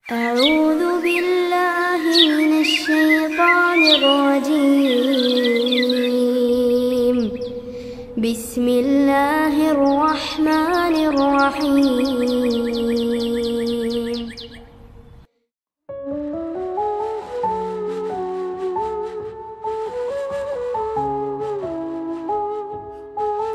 أعوذ بالله من الشيطان الرجيم بسم الله الرحمن الرحيم.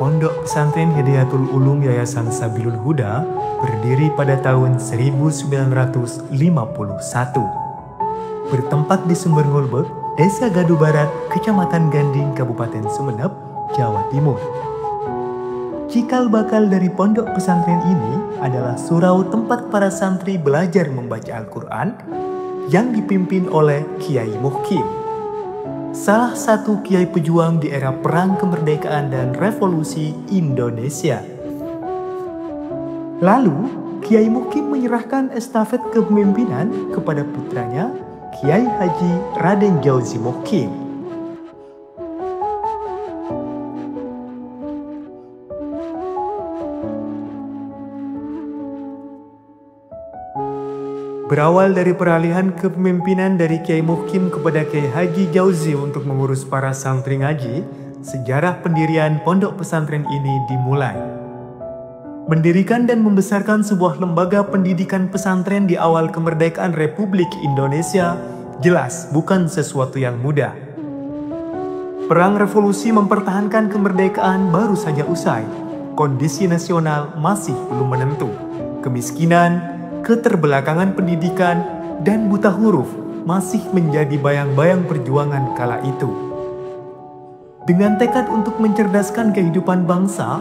Pondok Pesantren Hidayatul Ulum Yayasan Sabilul Huda berdiri pada tahun 1951. Bertempat di Sumber Ngolbek, Desa Gaduh Barat, Kecamatan Ganding, Kabupaten Sumeneb, Jawa Timur. Cikal bakal dari pondok pesantren ini adalah surau tempat para santri belajar membaca Al-Quran yang dipimpin oleh Kiai Muhkim, salah satu kiai pejuang di era Perang Kemerdekaan dan Revolusi Indonesia. Lalu, Kiai Muhkim menyerahkan estafet kepemimpinan kepada putranya, Kiai Haji Raden Jauzi Muhkim. Berawal dari peralihan kepemimpinan dari Kiai Muhkim kepada Kiai Haji Jauzi untuk mengurus para santri ngaji, sejarah pendirian pondok pesantren ini dimulai. Mendirikan dan membesarkan sebuah lembaga pendidikan pesantren di awal kemerdekaan Republik Indonesia jelas bukan sesuatu yang mudah. Perang revolusi mempertahankan kemerdekaan baru saja usai. Kondisi nasional masih belum menentu. Kemiskinan, keterbelakangan pendidikan, dan buta huruf masih menjadi bayang-bayang perjuangan kala itu. Dengan tekad untuk mencerdaskan kehidupan bangsa,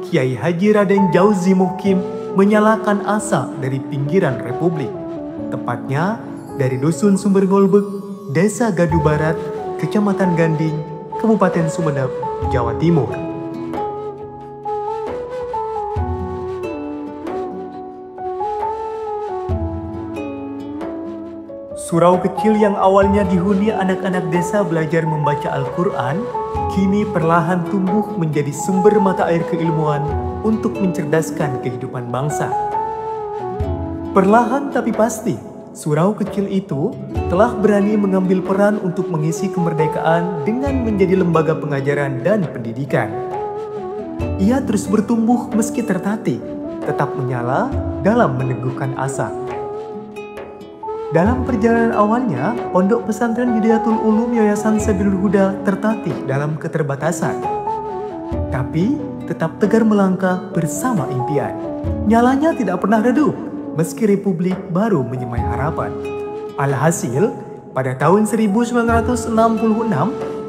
Kiai Haji Raden Jauzi Muhkim menyalakan asa dari pinggiran Republik, tepatnya dari Dusun Sumber Ngolbek, Desa Gaduh Barat, Kecamatan Ganding, Kabupaten Sumeneb, Jawa Timur. Surau kecil yang awalnya dihuni anak-anak desa belajar membaca Al-Quran, kini perlahan tumbuh menjadi sumber mata air keilmuan untuk mencerdaskan kehidupan bangsa. Perlahan tapi pasti, surau kecil itu telah berani mengambil peran untuk mengisi kemerdekaan dengan menjadi lembaga pengajaran dan pendidikan. Ia terus bertumbuh meski tertatih, tetap menyala dalam meneguhkan asa. Dalam perjalanan awalnya, Pondok Pesantren Hidayatul Ulum Yayasan Sabilul Huda tertatih dalam keterbatasan. Tapi, tetap tegar melangkah bersama impian. Nyalanya tidak pernah redup, meski Republik baru menyemai harapan. Alhasil, pada tahun 1966,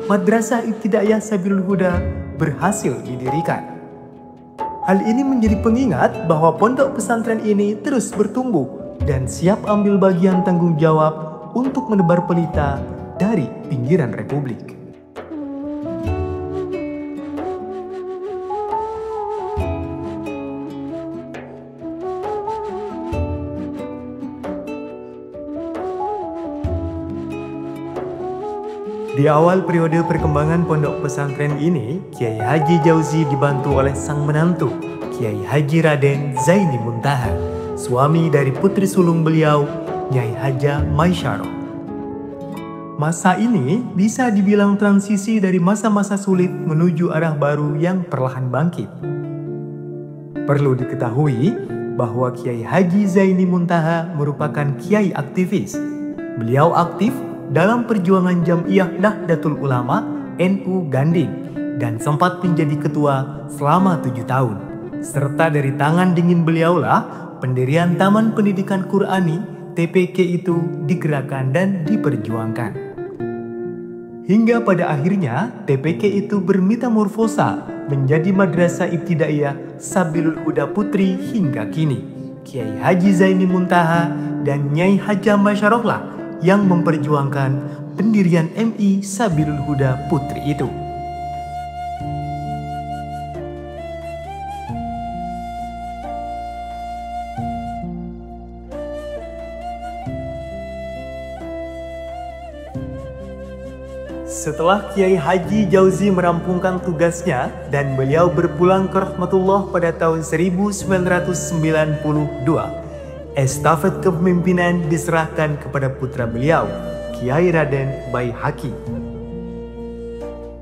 Madrasah Ibtidaiyah Sabilul Huda berhasil didirikan. Hal ini menjadi pengingat bahwa pondok pesantren ini terus bertumbuh dan siap ambil bagian tanggung jawab untuk menebar pelita dari pinggiran Republik. Di awal periode perkembangan pondok pesantren ini, Kiai Haji Jauzi dibantu oleh sang menantu, Kiai Haji Raden Zaini Muntaha, suami dari putri sulung beliau, Nyai Haja Maisyarah. Masa ini bisa dibilang transisi dari masa-masa sulit menuju arah baru yang perlahan bangkit. Perlu diketahui bahwa Kiai Haji Zaini Muntaha merupakan kiai aktivis. Beliau aktif dalam perjuangan Jam'iyah Nahdlatul Ulama NU Ganding dan sempat menjadi ketua selama 7 tahun. Serta dari tangan dingin beliaulah pendirian Taman Pendidikan Qur'ani TPQ itu digerakkan dan diperjuangkan. Hingga pada akhirnya TPQ itu bermetamorfosa menjadi Madrasah Ibtidaiyah Sabilul Huda Putri hingga kini. Kiai Haji Zaini Muntaha dan Nyai Haja Maisyarah yang memperjuangkan pendirian MI Sabilul Huda Putri itu. Setelah Kiai Haji Jauzi merampungkan tugasnya dan beliau berpulang ke rahmatullah pada tahun 1992, Estafet kepemimpinan diserahkan kepada putra beliau, Kiai Raden Baihaqi.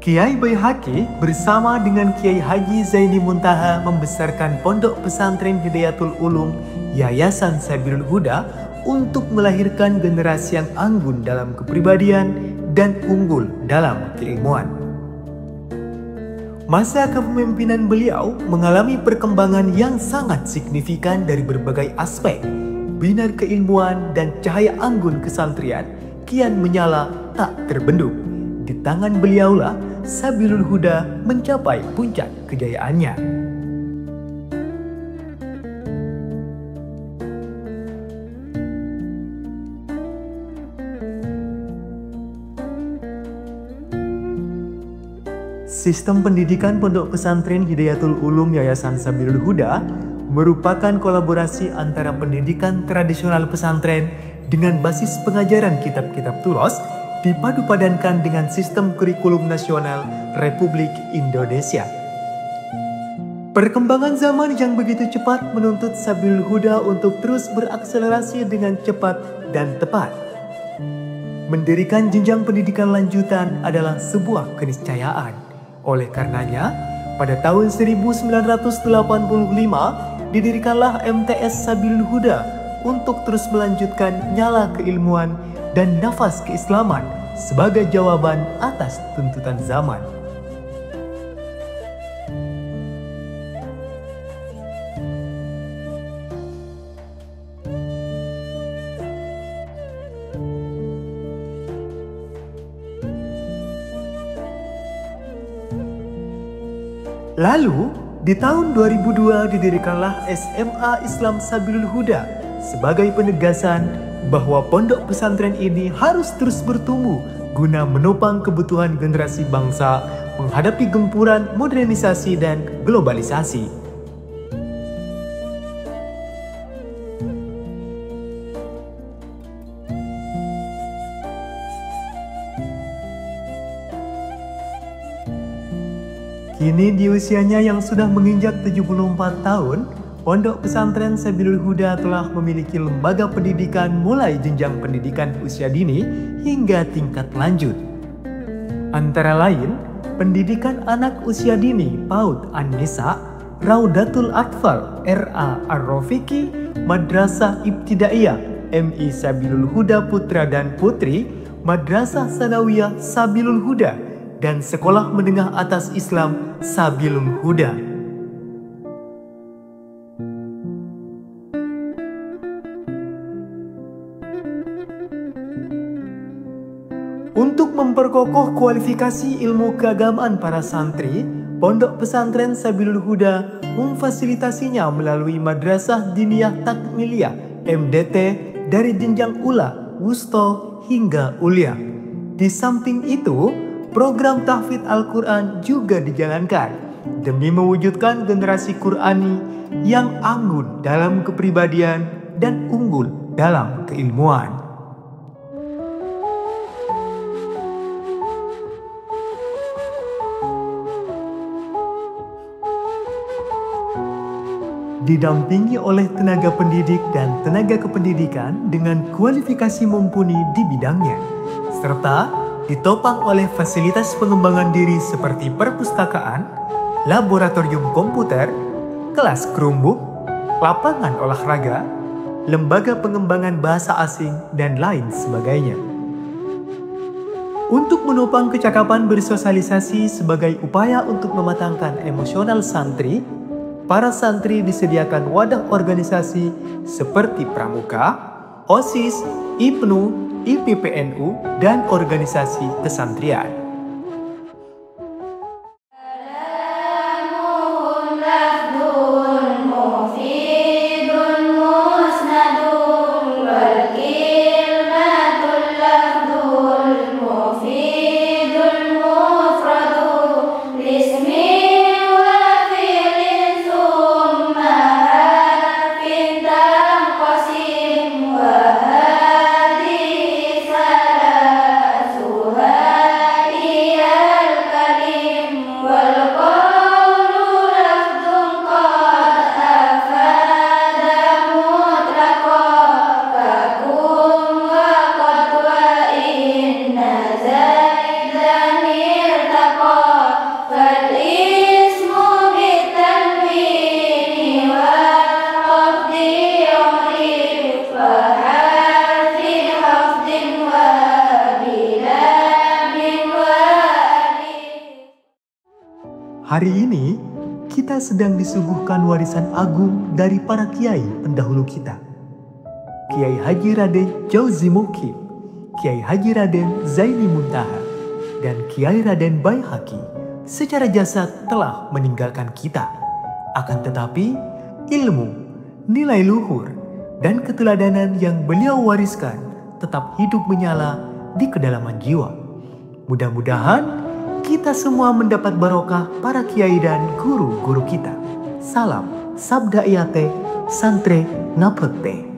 Kiai Baihaqi bersama dengan Kiai Haji Zaini Muntaha membesarkan Pondok Pesantren Hidayatul Ulum Yayasan Sabilul Huda untuk melahirkan generasi yang anggun dalam kepribadian dan unggul dalam keilmuan. Masa kepemimpinan beliau mengalami perkembangan yang sangat signifikan dari berbagai aspek. Binar keilmuan dan cahaya anggun kesantrian kian menyala tak terbendung. Di tangan beliaulah Sabilul Huda mencapai puncak kejayaannya. Sistem pendidikan Pondok Pesantren Hidayatul Ulum Yayasan Sabilul Huda merupakan kolaborasi antara pendidikan tradisional pesantren dengan basis pengajaran kitab-kitab turos dipadu-padankan dengan sistem kurikulum nasional Republik Indonesia. Perkembangan zaman yang begitu cepat menuntut Sabilul Huda untuk terus berakselerasi dengan cepat dan tepat. Mendirikan jenjang pendidikan lanjutan adalah sebuah keniscayaan. Oleh karenanya, pada tahun 1985 didirikanlah MTS Sabilul Huda untuk terus melanjutkan nyala keilmuan dan nafas keislaman sebagai jawaban atas tuntutan zaman. Lalu, di tahun 2002 didirikanlah SMA Islam Sabilul Huda sebagai penegasan bahwa pondok pesantren ini harus terus bertumbuh guna menopang kebutuhan generasi bangsa menghadapi gempuran modernisasi dan globalisasi. Kini di usianya yang sudah menginjak 74 tahun, Pondok Pesantren Sabilul Huda telah memiliki lembaga pendidikan mulai jenjang pendidikan usia dini hingga tingkat lanjut. Antara lain, pendidikan anak usia dini PAUD An-Nisa, Raudatul Atfal RA Ar-Rafiqi, Madrasah Ibtidaiyah MI Sabilul Huda Putra dan Putri, Madrasah Sanawiyah Sabilul Huda, dan Sekolah Menengah Atas Islam Sabilul Huda. Untuk memperkokoh kualifikasi ilmu keagamaan para santri, Pondok Pesantren Sabilul Huda memfasilitasinya melalui Madrasah Diniyah Takmiliyah MDT dari jenjang ula, wusta hingga ulia. Di samping itu, program tahfidz Al-Quran juga dijalankan demi mewujudkan generasi Qurani yang anggun dalam kepribadian dan unggul dalam keilmuan. Didampingi oleh tenaga pendidik dan tenaga kependidikan dengan kualifikasi mumpuni di bidangnya, serta ditopang oleh fasilitas pengembangan diri seperti perpustakaan, laboratorium komputer, kelas Chromebook, lapangan olahraga, lembaga pengembangan bahasa asing, dan lain sebagainya. Untuk menopang kecakapan bersosialisasi sebagai upaya untuk mematangkan emosional santri, para santri disediakan wadah organisasi seperti Pramuka, OSIS, IPNU, IPPNU, dan organisasi kesantrian. Hari ini kita sedang disuguhkan warisan agung dari para kiai pendahulu kita. Kiai Haji Raden Jauzi Mukim, Kiai Haji Raden Zaini Muntaha, dan Kiai Raden Baihaqi secara jasad telah meninggalkan kita. Akan tetapi ilmu, nilai luhur, dan keteladanan yang beliau wariskan tetap hidup menyala di kedalaman jiwa. Mudah-mudahan kita semua mendapat barokah para kiai dan guru-guru kita. Salam Sabda Iyate Santre Ngapekte.